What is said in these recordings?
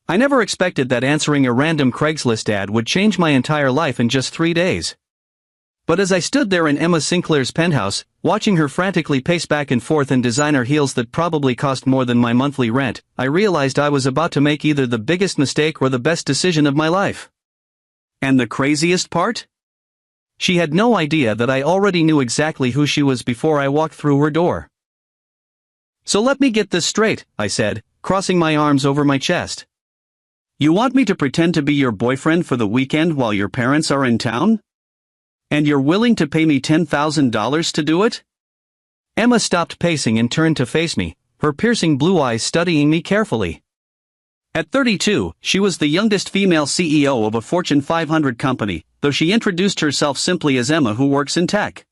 I never expected that answering a random Craigslist ad would change my entire life in just 3 days. But as I stood there in Emma Sinclair's penthouse, watching her frantically pace back and forth in designer heels that probably cost more than my monthly rent, I realized I was about to make either the biggest mistake or the best decision of my life. And the craziest part? She had no idea that I already knew exactly who she was before I walked through her door. "So let me get this straight," I said, crossing my arms over my chest. "You want me to pretend to be your boyfriend for the weekend while your parents are in town? And you're willing to pay me $10,000 to do it?" Emma stopped pacing and turned to face me, her piercing blue eyes studying me carefully. At 32, she was the youngest female CEO of a Fortune 500 company, though she introduced herself simply as Emma, who works in tech.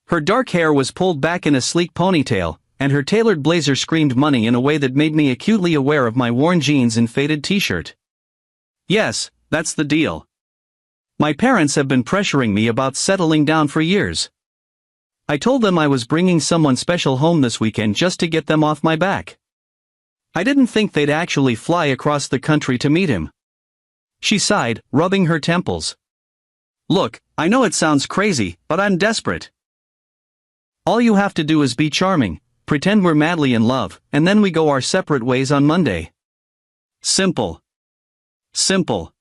Her dark hair was pulled back in a sleek ponytail, and her tailored blazer screamed money in a way that made me acutely aware of my worn jeans and faded t-shirt. Yes, that's the deal. My parents have been pressuring me about settling down for years. I told them I was bringing someone special home this weekend just to get them off my back. I didn't think they'd actually fly across the country to meet him. She sighed, rubbing her temples. "Look, I know it sounds crazy, but I'm desperate. All you have to do is be charming, pretend we're madly in love, and then we go our separate ways on Monday. Simple. Simple.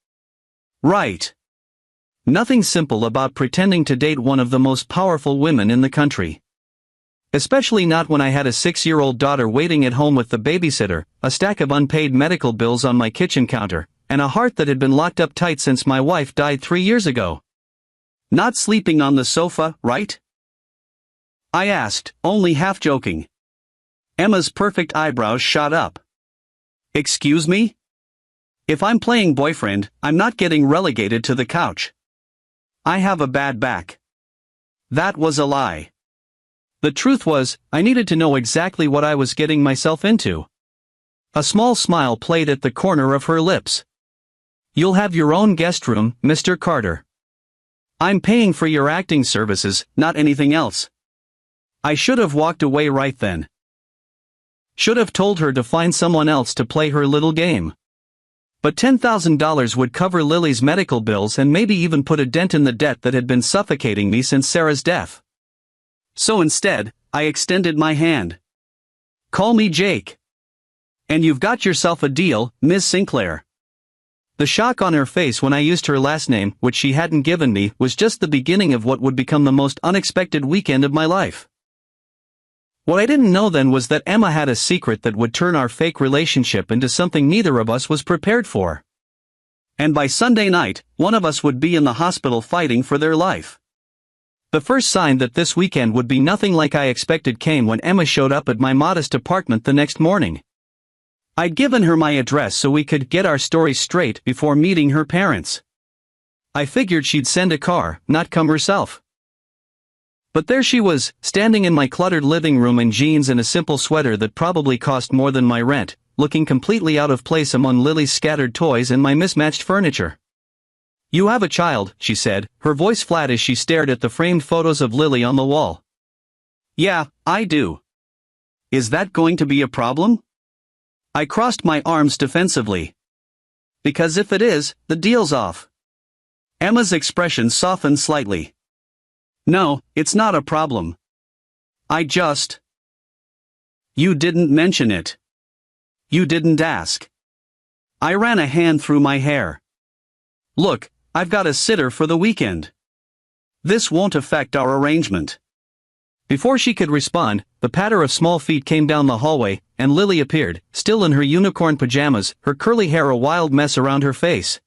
Right. Nothing simple about pretending to date one of the most powerful women in the country. Especially not when I had a 6-year-old daughter waiting at home with the babysitter, a stack of unpaid medical bills on my kitchen counter, and a heart that had been locked up tight since my wife died 3 years ago. Not sleeping on the sofa, right?" I asked, only half joking. Emma's perfect eyebrows shot up. "Excuse me? If I'm playing boyfriend, I'm not getting relegated to the couch. I have a bad back." That was a lie. The truth was, I needed to know exactly what I was getting myself into. A small smile played at the corner of her lips. "You'll have your own guest room, Mr. Carter. I'm paying for your acting services, not anything else." I should have walked away right then. Should have told her to find someone else to play her little game. But $10,000 would cover Lily's medical bills and maybe even put a dent in the debt that had been suffocating me since Sarah's death. So instead, I extended my hand. "Call me Jake. And you've got yourself a deal, Ms. Sinclair." The shock on her face when I used her last name, which she hadn't given me, was just the beginning of what would become the most unexpected weekend of my life. What I didn't know then was that Emma had a secret that would turn our fake relationship into something neither of us was prepared for. And by Sunday night, one of us would be in the hospital fighting for their life. The first sign that this weekend would be nothing like I expected came when Emma showed up at my modest apartment the next morning. I'd given her my address so we could get our story straight before meeting her parents. I figured she'd send a car, not come herself. But there she was, standing in my cluttered living room in jeans and a simple sweater that probably cost more than my rent, looking completely out of place among Lily's scattered toys and my mismatched furniture. "You have a child," she said, her voice flat as she stared at the framed photos of Lily on the wall. "Yeah, I do. Is that going to be a problem?" I crossed my arms defensively. "Because if it is, the deal's off." Emma's expression softened slightly. "No, it's not a problem. You didn't mention it. You didn't ask." I ran a hand through my hair. "Look, I've got a sitter for the weekend. This won't affect our arrangement." Before she could respond, the patter of small feet came down the hallway, and Lily appeared, still in her unicorn pajamas, her curly hair a wild mess around her face.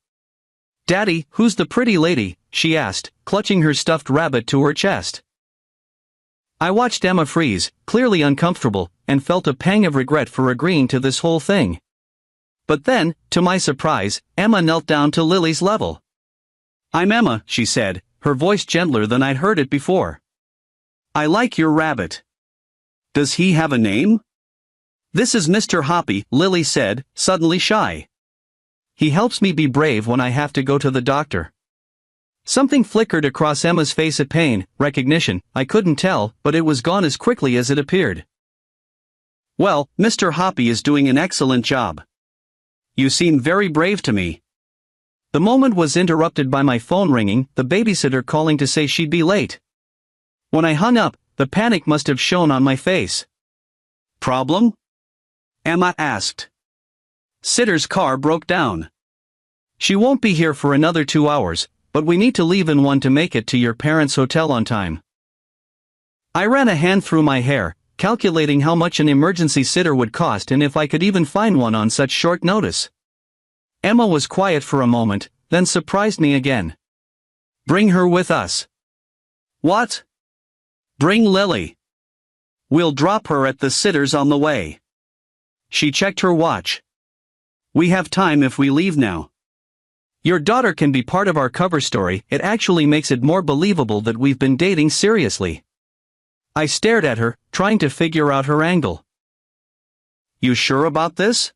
"Daddy, who's the pretty lady?" she asked, clutching her stuffed rabbit to her chest. I watched Emma freeze, clearly uncomfortable, and felt a pang of regret for agreeing to this whole thing. But then, to my surprise, Emma knelt down to Lily's level. "I'm Emma," she said, her voice gentler than I'd heard it before. "I like your rabbit. Does he have a name?" "This is Mr. Hoppy," Lily said, suddenly shy. "He helps me be brave when I have to go to the doctor." Something flickered across Emma's face at pain, recognition, I couldn't tell, but it was gone as quickly as it appeared. "Well, Mr. Hoppy is doing an excellent job. You seem very brave to me. The moment was interrupted by my phone ringing, the babysitter calling to say she'd be late. When I hung up, the panic must have shown on my face. Problem? Emma asked. Sitter's car broke down. She won't be here for another 2 hours, but we need to leave in one to make it to your parents' hotel on time. I ran a hand through my hair, calculating how much an emergency sitter would cost and if I could even find one on such short notice. Emma was quiet for a moment, then surprised me again. Bring her with us. What? Bring Lily. We'll drop her at the sitter's on the way. She checked her watch. We have time if we leave now. Your daughter can be part of our cover story. It actually makes it more believable that we've been dating seriously. I stared at her, trying to figure out her angle. You sure about this?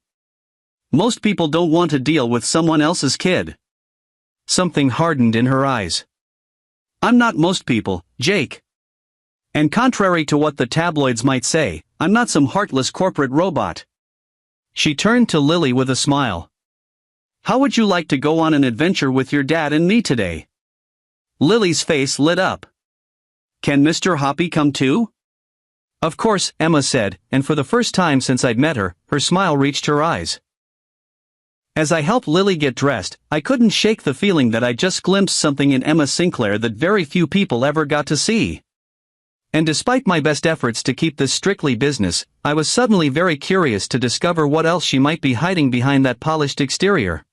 Most people don't want to deal with someone else's kid. Something hardened in her eyes. I'm not most people, Jake. And contrary to what the tabloids might say, I'm not some heartless corporate robot. She turned to Lily with a smile. How would you like to go on an adventure with your dad and me today? Lily's face lit up. Can Mr. Hoppy come too? Of course, Emma said, and for the first time since I'd met her, her smile reached her eyes. As I helped Lily get dressed, I couldn't shake the feeling that I just glimpsed something in Emma Sinclair that very few people ever got to see. And despite my best efforts to keep this strictly business, I was suddenly very curious to discover what else she might be hiding behind that polished exterior.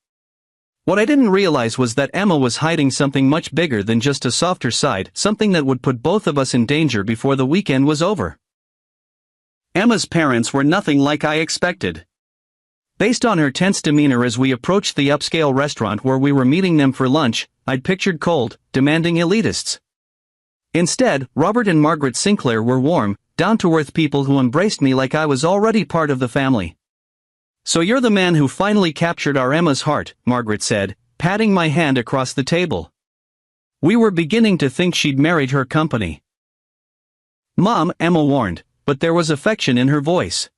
What I didn't realize was that Emma was hiding something much bigger than just a softer side, something that would put both of us in danger before the weekend was over. Emma's parents were nothing like I expected. Based on her tense demeanor as we approached the upscale restaurant where we were meeting them for lunch, I'd pictured cold, demanding elitists. Instead, Robert and Margaret Sinclair were warm, down-to-earth people who embraced me like I was already part of the family. So you're the man who finally captured our Emma's heart, Margaret said, patting my hand across the table. We were beginning to think she'd married her company. Mom, Emma warned, but there was affection in her voice.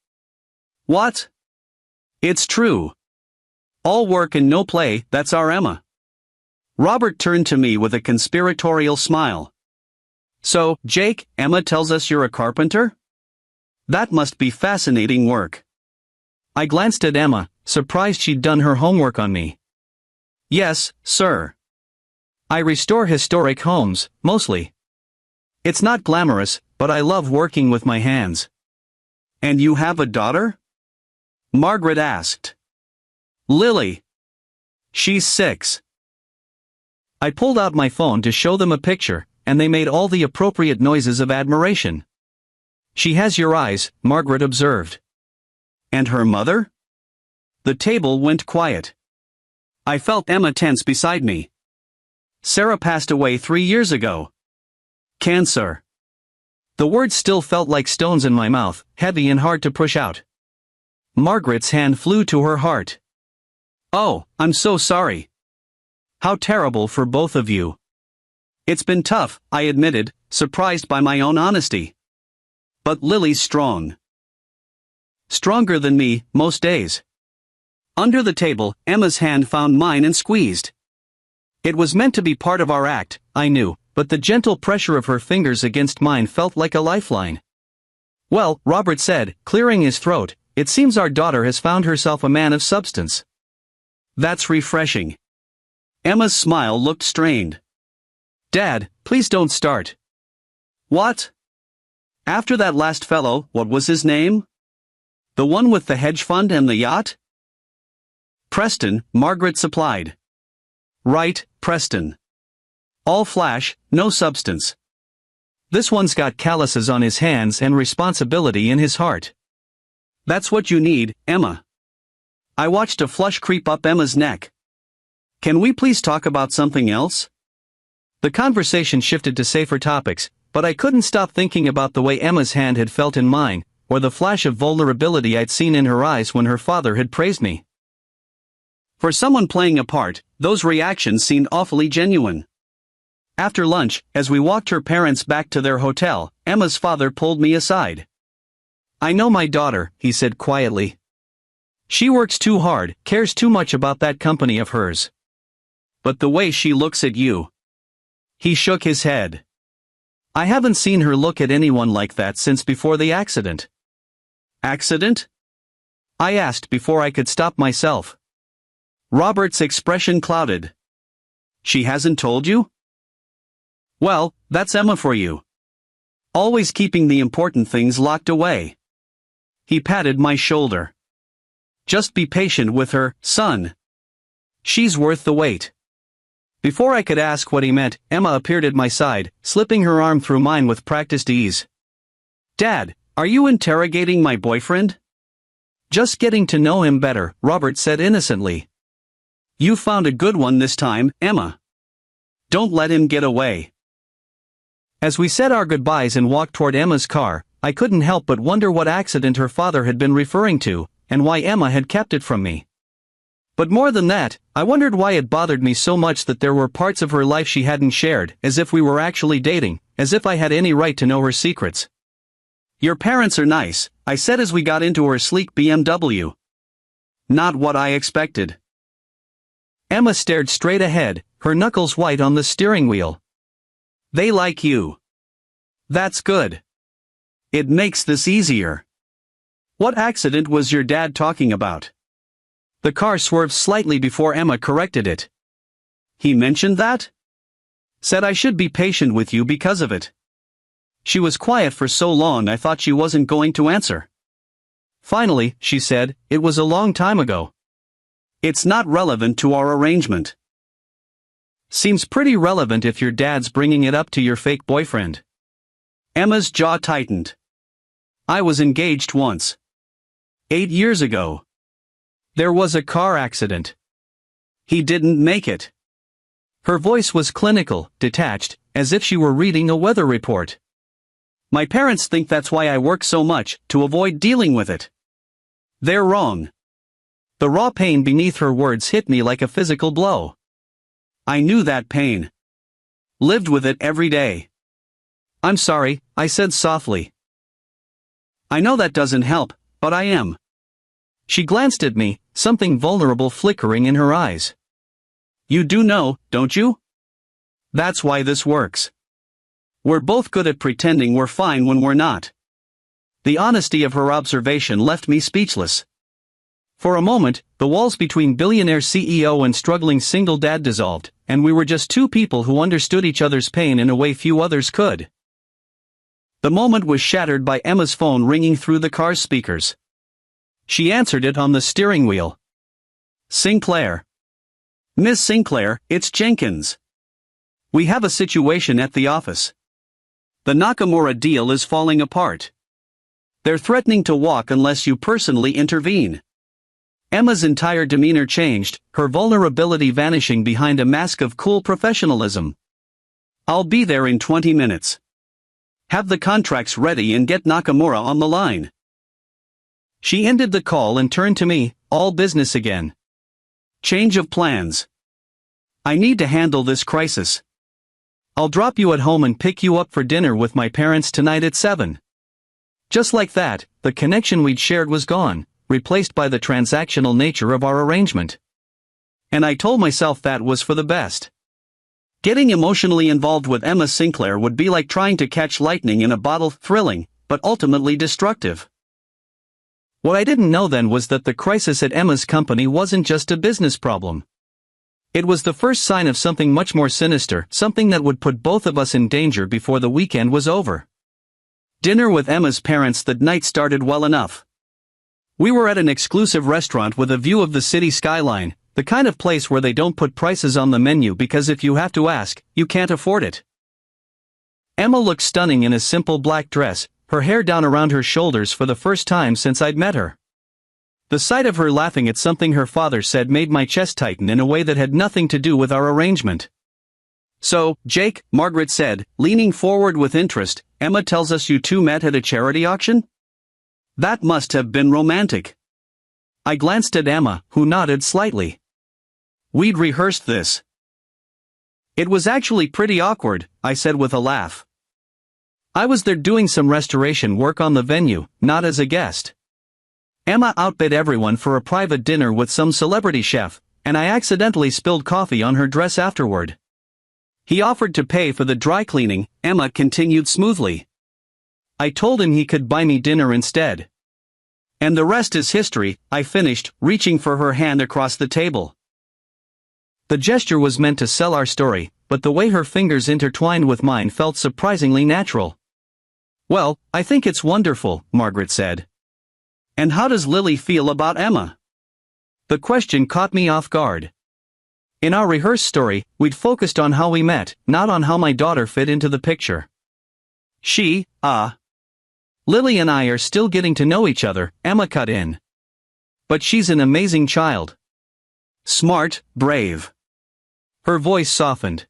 What? It's true. All work and no play, that's our Emma. Robert turned to me with a conspiratorial smile. So, Jake, Emma tells us you're a carpenter? That must be fascinating work. I glanced at Emma, surprised she'd done her homework on me. Yes, sir. I restore historic homes, mostly. It's not glamorous, but I love working with my hands. And you have a daughter? Margaret asked. Lily. She's 6. I pulled out my phone to show them a picture, and they made all the appropriate noises of admiration. She has your eyes, Margaret observed. And her mother? The table went quiet. I felt Emma tense beside me. Sarah passed away 3 years ago. Cancer. The words still felt like stones in my mouth, heavy and hard to push out. Margaret's hand flew to her heart. Oh, I'm so sorry. How terrible for both of you. It's been tough, I admitted, surprised by my own honesty. But Lily's strong. Stronger than me, most days. Under the table, Emma's hand found mine and squeezed. It was meant to be part of our act, I knew, but the gentle pressure of her fingers against mine felt like a lifeline. Well, Robert said, clearing his throat, it seems our daughter has found herself a man of substance. That's refreshing. Emma's smile looked strained. Dad, please don't start. What? After that last fellow, what was his name? The one with the hedge fund and the yacht? Preston, Margaret supplied. Right, Preston. All flash, no substance. This one's got calluses on his hands and responsibility in his heart. That's what you need, Emma. I watched a flush creep up Emma's neck. Can we please talk about something else? The conversation shifted to safer topics, but I couldn't stop thinking about the way Emma's hand had felt in mine, or the flash of vulnerability I'd seen in her eyes when her father had praised me. For someone playing a part, those reactions seemed awfully genuine. After lunch, as we walked her parents back to their hotel, Emma's father pulled me aside. I know my daughter, he said quietly. She works too hard, cares too much about that company of hers. But the way she looks at you. He shook his head. I haven't seen her look at anyone like that since before the accident. Accident? I asked before I could stop myself. Robert's expression clouded. She hasn't told you? Well, that's Emma for you. Always keeping the important things locked away. He patted my shoulder. Just be patient with her, son. She's worth the wait. Before I could ask what he meant, Emma appeared at my side, slipping her arm through mine with practiced ease. Dad, are you interrogating my boyfriend? Just getting to know him better, Robert said innocently. You found a good one this time, Emma. Don't let him get away. As we said our goodbyes and walked toward Emma's car, I couldn't help but wonder what accident her father had been referring to, and why Emma had kept it from me. But more than that, I wondered why it bothered me so much that there were parts of her life she hadn't shared, as if we were actually dating, as if I had any right to know her secrets. Your parents are nice, I said as we got into her sleek BMW. Not what I expected. Emma stared straight ahead, her knuckles white on the steering wheel. They like you. That's good. It makes this easier. What accident was your dad talking about? The car swerved slightly before Emma corrected it. He mentioned that? Said I should be patient with you because of it. She was quiet for so long I thought she wasn't going to answer. Finally, she said, it was a long time ago. It's not relevant to our arrangement. Seems pretty relevant if your dad's bringing it up to your fake boyfriend. Emma's jaw tightened. I was engaged once. 8 years ago. There was a car accident. He didn't make it. Her voice was clinical, detached, as if she were reading a weather report. My parents think that's why I work so much, to avoid dealing with it. They're wrong. The raw pain beneath her words hit me like a physical blow. I knew that pain. Lived with it every day. I'm sorry, I said softly. I know that doesn't help, but I am. She glanced at me, something vulnerable flickering in her eyes. You do know, don't you? That's why this works. We're both good at pretending we're fine when we're not. The honesty of her observation left me speechless. For a moment, the walls between billionaire CEO and struggling single dad dissolved, and we were just two people who understood each other's pain in a way few others could. The moment was shattered by Emma's phone ringing through the car's speakers. She answered it on the steering wheel. Sinclair. Miss Sinclair, it's Jenkins. We have a situation at the office. The Nakamura deal is falling apart. They're threatening to walk unless you personally intervene. Emma's entire demeanor changed, her vulnerability vanishing behind a mask of cool professionalism. I'll be there in 20 minutes. Have the contracts ready and get Nakamura on the line. She ended the call and turned to me, all business again. Change of plans. I need to handle this crisis. I'll drop you at home and pick you up for dinner with my parents tonight at 7. Just like that, the connection we'd shared was gone, replaced by the transactional nature of our arrangement. And I told myself that was for the best. Getting emotionally involved with Emma Sinclair would be like trying to catch lightning in a bottle, thrilling, but ultimately destructive. What I didn't know then was that the crisis at Emma's company wasn't just a business problem. It was the first sign of something much more sinister, something that would put both of us in danger before the weekend was over. Dinner with Emma's parents that night started well enough. We were at an exclusive restaurant with a view of the city skyline, the kind of place where they don't put prices on the menu because if you have to ask, you can't afford it. Emma looked stunning in a simple black dress, her hair down around her shoulders for the first time since I'd met her. The sight of her laughing at something her father said made my chest tighten in a way that had nothing to do with our arrangement. So, Jake, Margaret said, leaning forward with interest, Emma tells us you two met at a charity auction? That must have been romantic. I glanced at Emma, who nodded slightly. We'd rehearsed this. It was actually pretty awkward, I said with a laugh. I was there doing some restoration work on the venue, not as a guest. Emma outbid everyone for a private dinner with some celebrity chef, and I accidentally spilled coffee on her dress afterward. He offered to pay for the dry cleaning, Emma continued smoothly. I told him he could buy me dinner instead. And the rest is history, I finished, reaching for her hand across the table. The gesture was meant to sell our story, but the way her fingers intertwined with mine felt surprisingly natural. Well, I think it's wonderful, Margaret said. And how does Lily feel about Emma? The question caught me off guard. In our rehearsed story, we'd focused on how we met, not on how my daughter fit into the picture. Lily and I are still getting to know each other, Emma cut in. But she's an amazing child. Smart, brave. Her voice softened.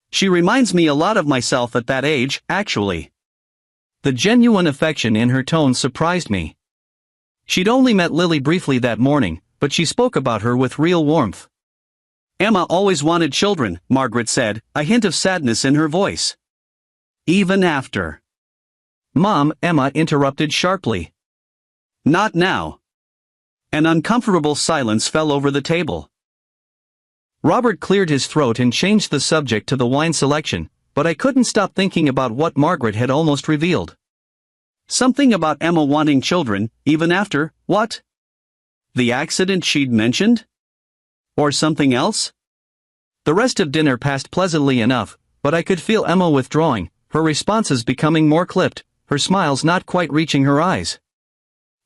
She reminds me a lot of myself at that age, actually. The genuine affection in her tone surprised me. She'd only met Lily briefly that morning, but she spoke about her with real warmth. Emma always wanted children, Margaret said, a hint of sadness in her voice. Even after. Mom, Emma interrupted sharply. Not now. An uncomfortable silence fell over the table. Robert cleared his throat and changed the subject to the wine selection, but I couldn't stop thinking about what Margaret had almost revealed. Something about Emma wanting children, even after, what? The accident she'd mentioned? Or something else? The rest of dinner passed pleasantly enough, but I could feel Emma withdrawing, her responses becoming more clipped, her smiles not quite reaching her eyes.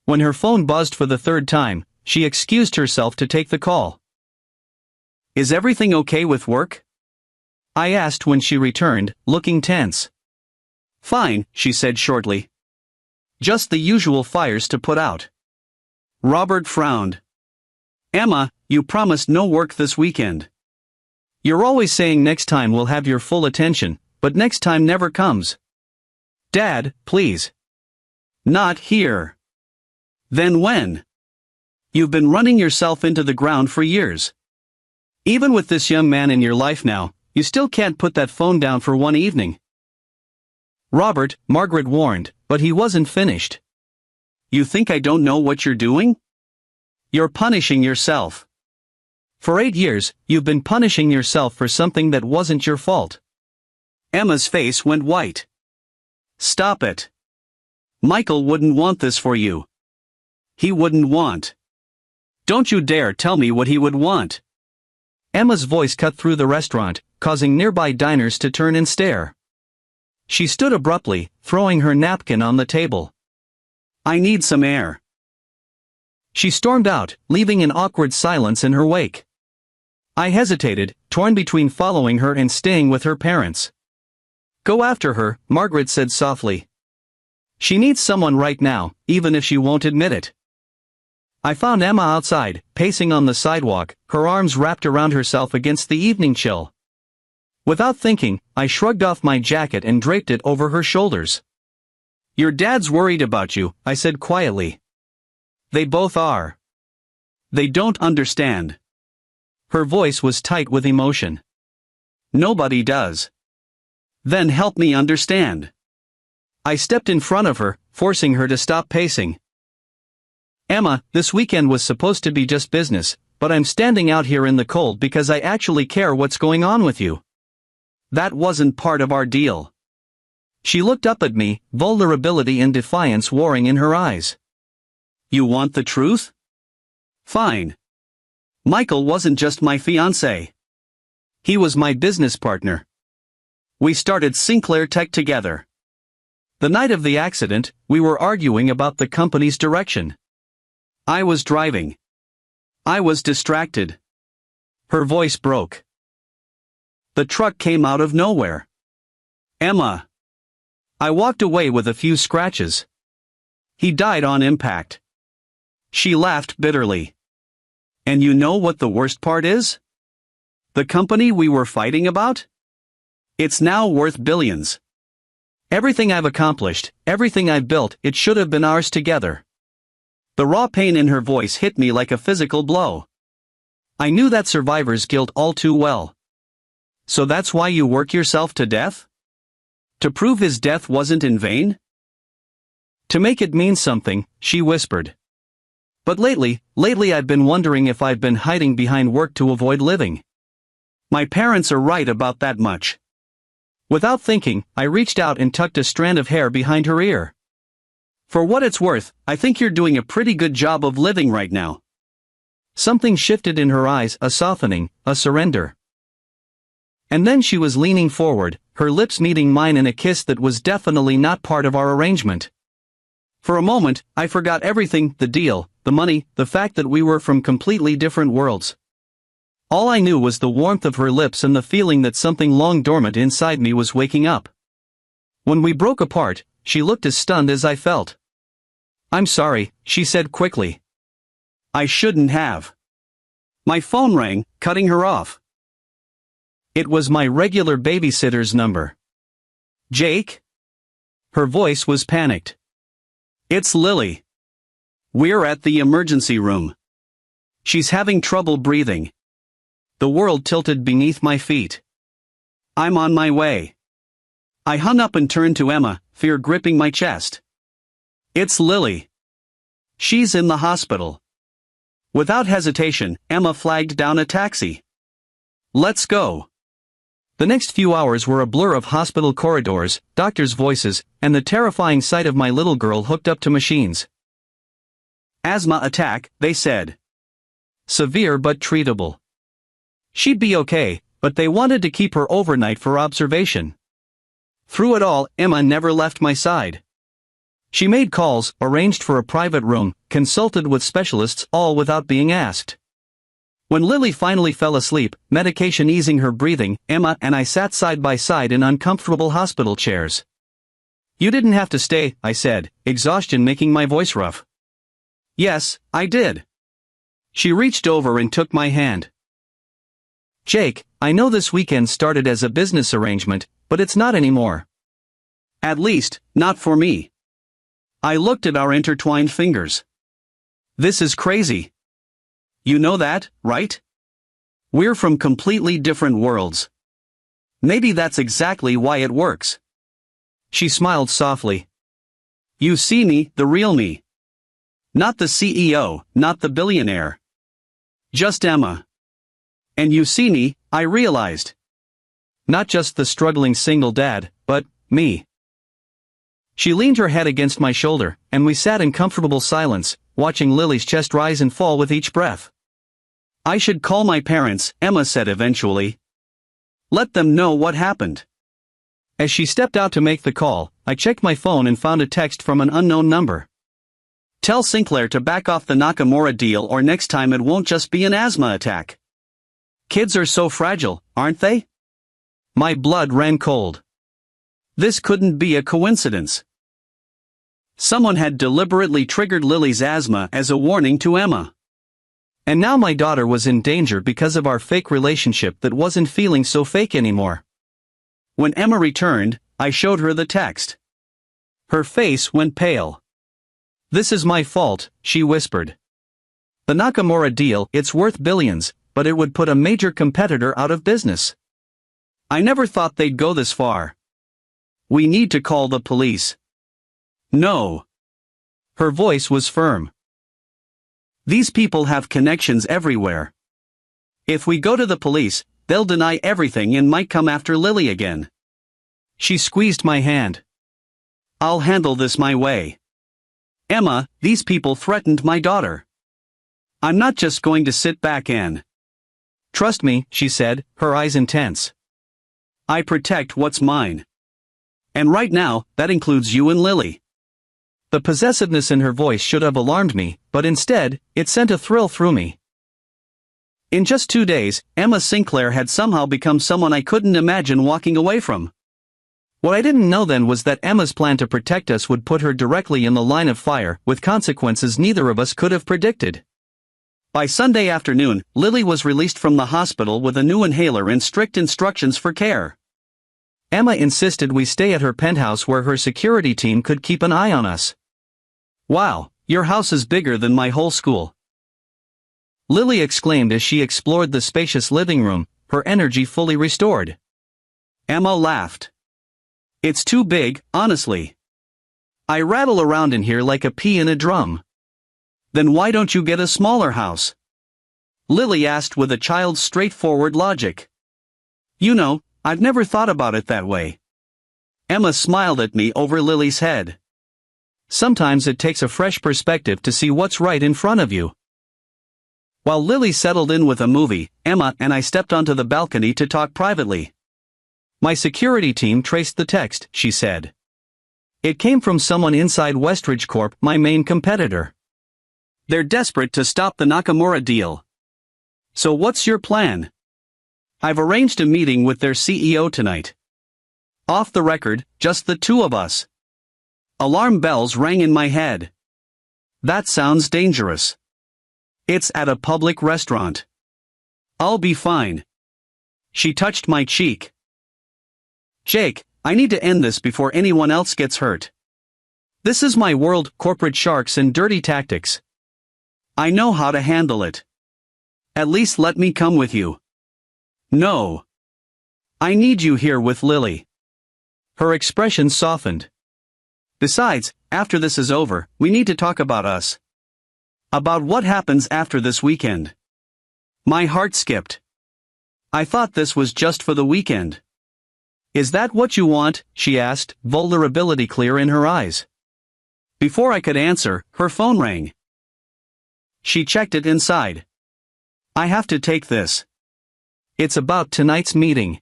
When her phone buzzed for the third time, she excused herself to take the call. Is everything okay with work? I asked when she returned, looking tense. Fine, she said shortly. Just the usual fires to put out. Robert frowned. Emma, you promised no work this weekend. You're always saying next time we'll have your full attention, but next time never comes. Dad, please. Not here. Then when? You've been running yourself into the ground for years. Even with this young man in your life now, you still can't put that phone down for one evening. Robert, Margaret warned, but he wasn't finished. You think I don't know what you're doing? You're punishing yourself. For 8 years, you've been punishing yourself for something that wasn't your fault. Emma's face went white. Stop it. Michael wouldn't want this for you. He wouldn't want. Don't you dare tell me what he would want. Emma's voice cut through the restaurant, causing nearby diners to turn and stare. She stood abruptly, throwing her napkin on the table. I need some air. She stormed out, leaving an awkward silence in her wake. I hesitated, torn between following her and staying with her parents. Go after her, Margaret said softly. She needs someone right now, even if she won't admit it. I found Emma outside, pacing on the sidewalk, her arms wrapped around herself against the evening chill. Without thinking, I shrugged off my jacket and draped it over her shoulders. Your dad's worried about you, I said quietly. They both are. They don't understand. Her voice was tight with emotion. Nobody does. Then help me understand. I stepped in front of her, forcing her to stop pacing. Emma, this weekend was supposed to be just business, but I'm standing out here in the cold because I actually care what's going on with you. That wasn't part of our deal. She looked up at me, vulnerability and defiance warring in her eyes. You want the truth? Fine. Michael wasn't just my fiancé. He was my business partner. We started Sinclair Tech together. The night of the accident, we were arguing about the company's direction. I was driving. I was distracted. Her voice broke. The truck came out of nowhere. Emma. I walked away with a few scratches. He died on impact. She laughed bitterly. And you know what the worst part is? The company we were fighting about? It's now worth billions. Everything I've accomplished, everything I've built, it should have been ours together. The raw pain in her voice hit me like a physical blow. I knew that survivor's guilt all too well. So that's why you work yourself to death? To prove his death wasn't in vain? To make it mean something, she whispered. But lately I've been wondering if I've been hiding behind work to avoid living. My parents are right about that much. Without thinking, I reached out and tucked a strand of hair behind her ear. For what it's worth, I think you're doing a pretty good job of living right now. Something shifted in her eyes, a softening, a surrender. And then she was leaning forward, her lips meeting mine in a kiss that was definitely not part of our arrangement. For a moment, I forgot everything, the deal, the money, the fact that we were from completely different worlds. All I knew was the warmth of her lips and the feeling that something long dormant inside me was waking up. When we broke apart, she looked as stunned as I felt. "I'm sorry," she said quickly. "I shouldn't have." My phone rang, cutting her off. It was my regular babysitter's number. "Jake?" Her voice was panicked. "It's Lily. We're at the emergency room. She's having trouble breathing." The world tilted beneath my feet. "I'm on my way." I hung up and turned to Emma, fear gripping my chest. "It's Lily. She's in the hospital." Without hesitation, Emma flagged down a taxi. "Let's go." The next few hours were a blur of hospital corridors, doctors' voices, and the terrifying sight of my little girl hooked up to machines. "Asthma attack," they said. "Severe but treatable." She'd be okay, but they wanted to keep her overnight for observation. Through it all, Emma never left my side. She made calls, arranged for a private room, consulted with specialists, all without being asked. When Lily finally fell asleep, medication easing her breathing, Emma and I sat side by side in uncomfortable hospital chairs. "You didn't have to stay," I said, exhaustion making my voice rough. "Yes, I did." She reached over and took my hand. "Jake, I know this weekend started as a business arrangement, but it's not anymore. At least, not for me." I looked at our intertwined fingers. "This is crazy. You know that, right? We're from completely different worlds. Maybe that's exactly why it works." She smiled softly. "You see me, the real me. Not the CEO, not the billionaire. Just Emma. And you see me," I realized. Not just the struggling single dad, but me. She leaned her head against my shoulder, and we sat in comfortable silence, watching Lily's chest rise and fall with each breath. "I should call my parents," Emma said eventually. "Let them know what happened." As she stepped out to make the call, I checked my phone and found a text from an unknown number. "Tell Sinclair to back off the Nakamura deal, or next time it won't just be an asthma attack. Kids are so fragile, aren't they?" My blood ran cold. This couldn't be a coincidence. Someone had deliberately triggered Lily's asthma as a warning to Emma. And now my daughter was in danger because of our fake relationship that wasn't feeling so fake anymore. When Emma returned, I showed her the text. Her face went pale. "This is my fault," she whispered. "The Nakamura deal, it's worth billions, but it would put a major competitor out of business. I never thought they'd go this far. We need to call the police." "No." Her voice was firm. "These people have connections everywhere. If we go to the police, they'll deny everything and might come after Lily again." She squeezed my hand. "I'll handle this my way. Emma, these people threatened my daughter. I'm not just going to sit back and..." "Trust me," she said, her eyes intense. "I protect what's mine. And right now, that includes you and Lily." The possessiveness in her voice should have alarmed me, but instead, it sent a thrill through me. In just 2 days, Emma Sinclair had somehow become someone I couldn't imagine walking away from. What I didn't know then was that Emma's plan to protect us would put her directly in the line of fire, with consequences neither of us could have predicted. By Sunday afternoon, Lily was released from the hospital with a new inhaler and strict instructions for care. Emma insisted we stay at her penthouse where her security team could keep an eye on us. "Wow, your house is bigger than my whole school," Lily exclaimed as she explored the spacious living room, her energy fully restored. Emma laughed. "It's too big, honestly. I rattle around in here like a pea in a drum." Then why don't you get a smaller house? Lily asked with a child's straightforward logic. You know, I've never thought about it that way. Emma smiled at me over Lily's head. Sometimes it takes a fresh perspective to see what's right in front of you. While Lily settled in with a movie, Emma and I stepped onto the balcony to talk privately. My security team traced the text, she said. It came from someone inside Westridge Corp, my main competitor. They're desperate to stop the Nakamura deal. So what's your plan? I've arranged a meeting with their CEO tonight. Off the record, just the two of us. Alarm bells rang in my head. That sounds dangerous. It's at a public restaurant. I'll be fine. She touched my cheek. Jake, I need to end this before anyone else gets hurt. This is my world, corporate sharks and dirty tactics. I know how to handle it. At least let me come with you. No. I need you here with Lily. Her expression softened. Besides, after this is over, we need to talk about us. About what happens after this weekend. My heart skipped. I thought this was just for the weekend. Is that what you want? She asked, vulnerability clear in her eyes. Before I could answer, her phone rang. She checked it inside. I have to take this. It's about tonight's meeting.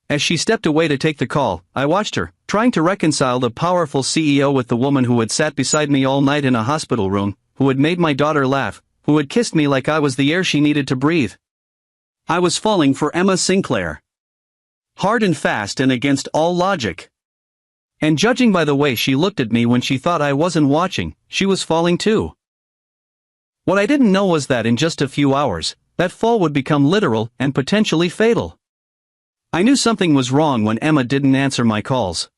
As she stepped away to take the call, I watched her, trying to reconcile the powerful CEO with the woman who had sat beside me all night in a hospital room, who had made my daughter laugh, who had kissed me like I was the air she needed to breathe. I was falling for Emma Sinclair. Hard and fast and against all logic. And judging by the way she looked at me when she thought I wasn't watching, she was falling too. What I didn't know was that in just a few hours, that fall would become literal and potentially fatal. I knew something was wrong when Emma didn't answer my calls.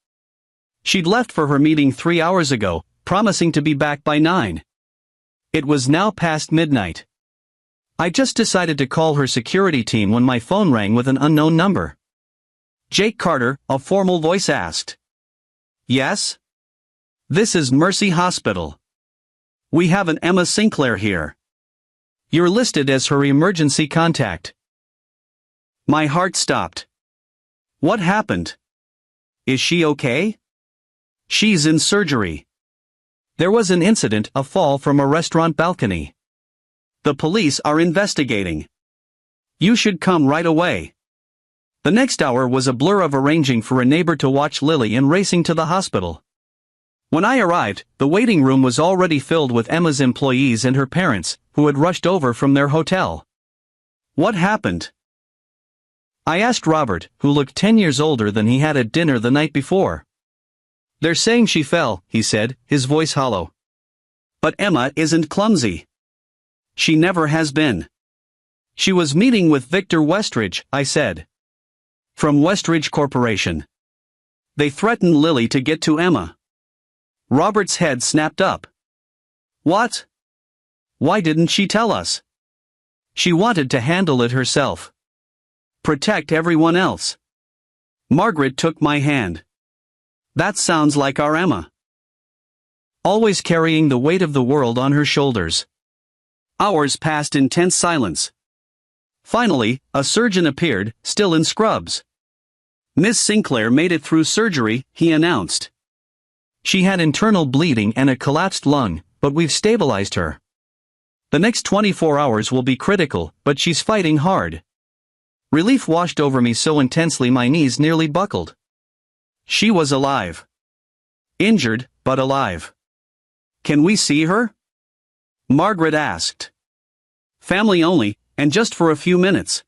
She'd left for her meeting 3 hours ago, promising to be back by 9. It was now past midnight. I just decided to call her security team when my phone rang with an unknown number. Jake Carter, a formal voice asked. Yes? This is Mercy Hospital. We have an Emma Sinclair here. You're listed as her emergency contact. My heart stopped. What happened? Is she okay? She's in surgery. There was an incident, a fall from a restaurant balcony. The police are investigating. You should come right away. The next hour was a blur of arranging for a neighbor to watch Lily and racing to the hospital. When I arrived, the waiting room was already filled with Emma's employees and her parents, who had rushed over from their hotel. What happened? I asked Robert, who looked 10 years older than he had at dinner the night before. They're saying she fell, he said, his voice hollow. But Emma isn't clumsy. She never has been. She was meeting with Victor Westridge, I said. From Westridge Corporation. They threatened Lily to get to Emma. Robert's head snapped up. What? Why didn't she tell us? She wanted to handle it herself. Protect everyone else. Margaret took my hand. That sounds like our Emma. Always carrying the weight of the world on her shoulders. Hours passed in tense silence. Finally, a surgeon appeared, still in scrubs. Miss Sinclair made it through surgery, he announced. She had internal bleeding and a collapsed lung, but we've stabilized her. The next 24 hours will be critical, but she's fighting hard. Relief washed over me so intensely my knees nearly buckled. She was alive. Injured, but alive. Can we see her? Margaret asked. Family only, and just for a few minutes.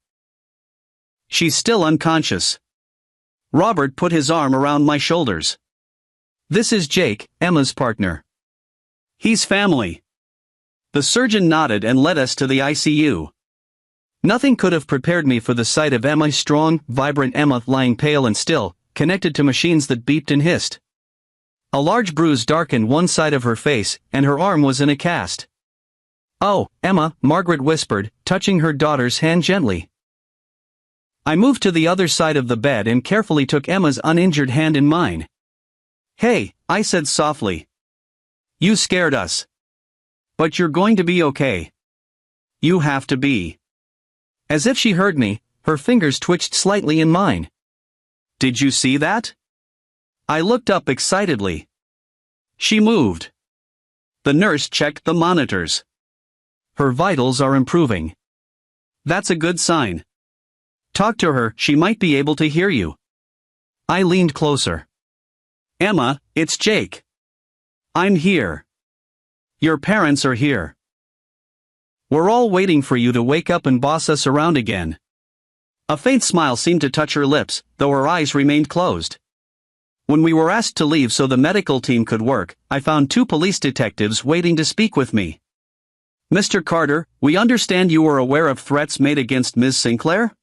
She's still unconscious. Robert put his arm around my shoulders. This is Jake, Emma's partner. He's family. The surgeon nodded and led us to the ICU. Nothing could have prepared me for the sight of Emma, strong, vibrant Emma lying pale and still, connected to machines that beeped and hissed. A large bruise darkened one side of her face, and her arm was in a cast. Oh, Emma, Margaret whispered, touching her daughter's hand gently. I moved to the other side of the bed and carefully took Emma's uninjured hand in mine. Hey, I said softly. You scared us. But you're going to be okay. You have to be. As if she heard me, her fingers twitched slightly in mine. Did you see that? I looked up excitedly. She moved. The nurse checked the monitors. Her vitals are improving. That's a good sign. Talk to her, she might be able to hear you. I leaned closer. Emma, it's Jake. I'm here. Your parents are here. We're all waiting for you to wake up and boss us around again. A faint smile seemed to touch her lips, though her eyes remained closed. When we were asked to leave so the medical team could work, I found 2 police detectives waiting to speak with me. Mr. Carter, we understand you were aware of threats made against Ms. Sinclair?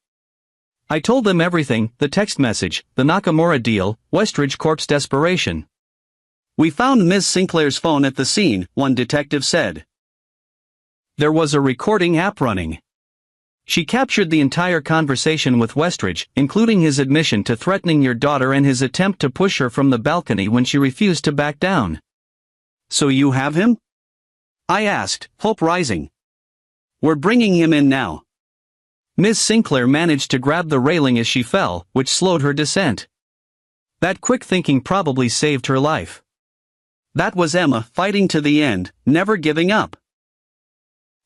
I told them everything, the text message, the Nakamura deal, Westridge Corp's desperation. We found Ms. Sinclair's phone at the scene, one detective said. There was a recording app running. She captured the entire conversation with Westridge, including his admission to threatening your daughter and his attempt to push her from the balcony when she refused to back down. So you have him? I asked, hope rising. We're bringing him in now. Ms. Sinclair managed to grab the railing as she fell, which slowed her descent. That quick thinking probably saved her life. That was Emma fighting to the end, never giving up.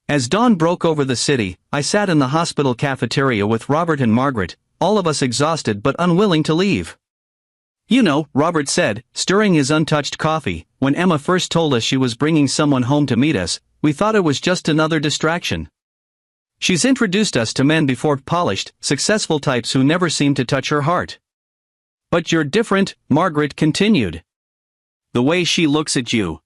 As dawn broke over the city, I sat in the hospital cafeteria with Robert and Margaret, all of us exhausted but unwilling to leave. You know, Robert said, stirring his untouched coffee, when Emma first told us she was bringing someone home to meet us, we thought it was just another distraction. She's introduced us to men before, polished, successful types who never seem to touch her heart. But you're different, Margaret continued. The way she looks at you.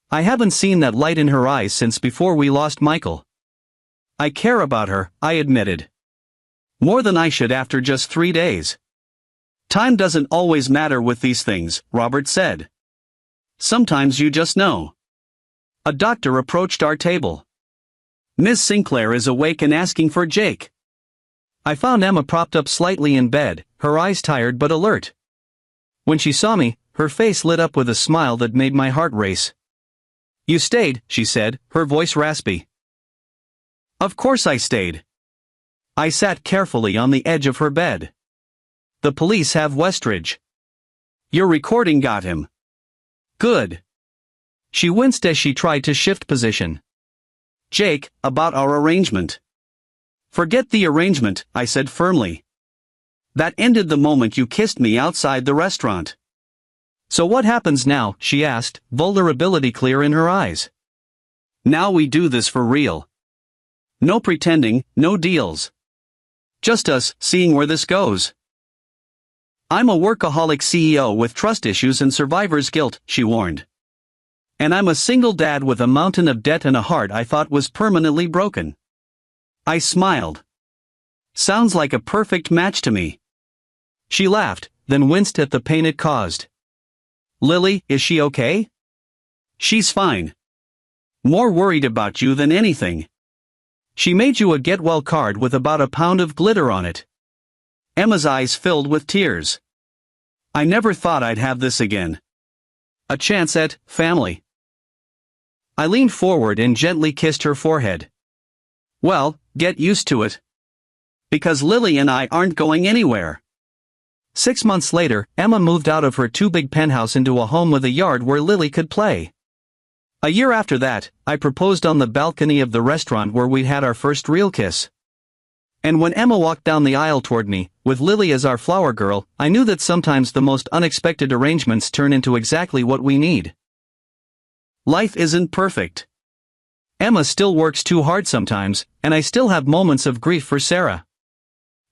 I haven't seen that light in her eyes since before we lost Michael. I care about her, I admitted. More than I should after just 3 days. Time doesn't always matter with these things, Robert said. Sometimes you just know. A doctor approached our table. Miss Sinclair is awake and asking for Jake. I found Emma propped up slightly in bed, her eyes tired but alert. When she saw me, her face lit up with a smile that made my heart race. You stayed, she said, her voice raspy. Of course I stayed. I sat carefully on the edge of her bed. The police have Westridge. Your recording got him. Good. She winced as she tried to shift position. Jake, about our arrangement. Forget the arrangement, I said firmly. That ended the moment you kissed me outside the restaurant. So what happens now, she asked, vulnerability clear in her eyes. Now we do this for real. No pretending, no deals. Just us, seeing where this goes. I'm a workaholic CEO with trust issues and survivor's guilt, she warned. And I'm a single dad with a mountain of debt and a heart I thought was permanently broken. I smiled. Sounds like a perfect match to me. She laughed, then winced at the pain it caused. Lily, is she okay? She's fine. More worried about you than anything. She made you a get-well card with about a pound of glitter on it. Emma's eyes filled with tears. I never thought I'd have this again. A chance at family. I leaned forward and gently kissed her forehead. Well, get used to it. Because Lily and I aren't going anywhere. 6 months later, Emma moved out of her too-big penthouse into a home with a yard where Lily could play. A year after that, I proposed on the balcony of the restaurant where we'd had our first real kiss. And when Emma walked down the aisle toward me, with Lily as our flower girl, I knew that sometimes the most unexpected arrangements turn into exactly what we need. Life isn't perfect. Emma still works too hard sometimes, and I still have moments of grief for Sarah.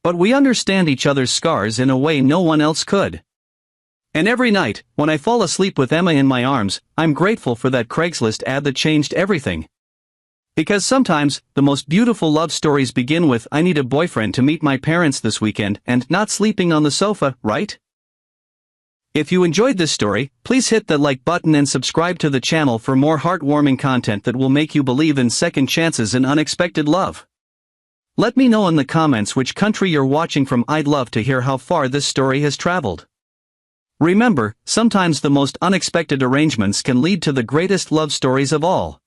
But we understand each other's scars in a way no one else could. And every night, when I fall asleep with Emma in my arms, I'm grateful for that Craigslist ad that changed everything. Because sometimes, the most beautiful love stories begin with "I need a boyfriend to meet my parents this weekend" and not sleeping on the sofa, right? If you enjoyed this story, please hit the like button and subscribe to the channel for more heartwarming content that will make you believe in second chances and unexpected love. Let me know in the comments which country you're watching from. I'd love to hear how far this story has traveled. Remember, sometimes the most unexpected arrangements can lead to the greatest love stories of all.